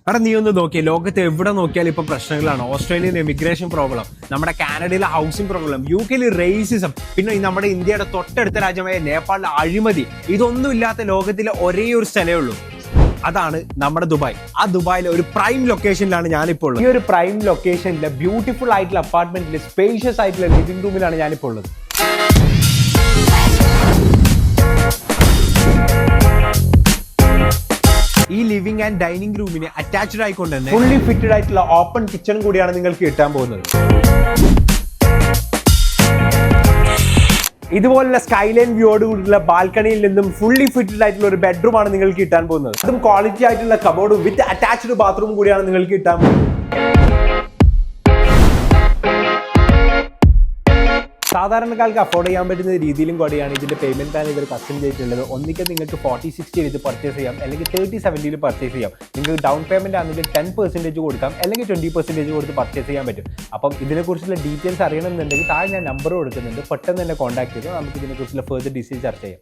അവിടെ നീ ഒന്ന് നോക്കിയേ, ലോകത്ത് എവിടെ നോക്കിയാലും ഇപ്പൊ പ്രശ്നങ്ങളാണ്. ഓസ്ട്രേലിയൻ എമിഗ്രേഷൻ പ്രോബ്ലം, നമ്മുടെ കാനഡയിലെ ഹൗസിംഗ് പ്രോബ്ലം, UK റേസിസം, പിന്നെ നമ്മുടെ ഇന്ത്യയുടെ തൊട്ടടുത്ത രാജ്യമായ നേപ്പാളിലെ അഴിമതി. ഇതൊന്നും ഇല്ലാത്ത ലോകത്തിലെ ഒരേ ഒരു സ്ഥലമേ ഉള്ളൂ, അതാണ് നമ്മുടെ ദുബായ്. ആ ദുബായിലെ ഒരു പ്രൈം ലൊക്കേഷനിലാണ് ഞാനിപ്പോൾ ഉള്ളത്. ഈ ഒരു പ്രൈം ലൊക്കേഷനിലെ ബ്യൂട്ടിഫുൾ ആയിട്ടുള്ള അപ്പാർട്ട്മെന്റിലെ സ്പേഷ്യസ് ആയിട്ടുള്ള ലിവിംഗ് റൂമിലാണ് ഞാനിപ്പോൾ ഉള്ളത്. ഈ ലിവിംഗ് ആൻഡ് ഡൈനിങ് റൂമിന് അറ്റാച്ച്ഡ് ആയിക്കൊണ്ട് തന്നെ ഫുള്ളി ഫിറ്റഡ് ആയിട്ടുള്ള ഓപ്പൺ കിച്ചൺ കൂടിയാണ് നിങ്ങൾക്ക് കിട്ടാൻ പോകുന്നത്. ഇതുപോലുള്ള സ്കൈലൈൻ വ്യൂയോട് കൂടിയുള്ള ബാൽക്കണിയിൽ നിന്നും ഫുള്ളി ഫിറ്റഡ് ആയിട്ടുള്ള ഒരു ബെഡ്റൂം ആണ് നിങ്ങൾക്ക് കിട്ടാൻ പോകുന്നത്. അതും ക്വാളിറ്റി ആയിട്ടുള്ള കബോർഡ് വിത്ത് അറ്റാച്ച്ഡ് ബാത്റൂം കൂടിയാണ് നിങ്ങൾക്ക് കിട്ടാൻ പോകുന്നത്. സാധാരണക്കാർക്ക് അഫോർഡ് ചെയ്യാൻ പറ്റുന്ന രീതിയിലും കൂടിയാണ് ഇതിന്റെ പേയ്മെന്റ് പ്ലാൻ ഇവർ കസ്റ്റം ചെയ്തിട്ടുള്ളത്. ഒന്നിക്കൽ നിങ്ങൾക്ക് 40-60 ഇത് പർച്ചേസ് ചെയ്യാം, അല്ലെങ്കിൽ 30-70 പർച്ചേസ് ചെയ്യാം. നിങ്ങൾക്ക് ഡൗൺ പേയ്മെന്റ് ആണെങ്കിൽ 10% കൊടുക്കാം, അല്ലെങ്കിൽ 20% കൊടുത്ത് പർച്ചേസ് ചെയ്യാൻ പറ്റും. അപ്പം ഇതിനെക്കുറിച്ചുള്ള ഡീറ്റെയിൽസ് അറിയണമെന്നുണ്ടെങ്കിൽ താഴെ ഞാൻ നമ്പർ കൊടുക്കുന്നുണ്ട്, പെട്ടെന്ന് തന്നെ കോൺടാക്ട് ചെയ്ത് നമുക്ക് ഇതിനെക്കുറിച്ചുള്ള ഫർദർ ഡീറ്റെയിൽസ് ചർച്ച ചെയ്യാം.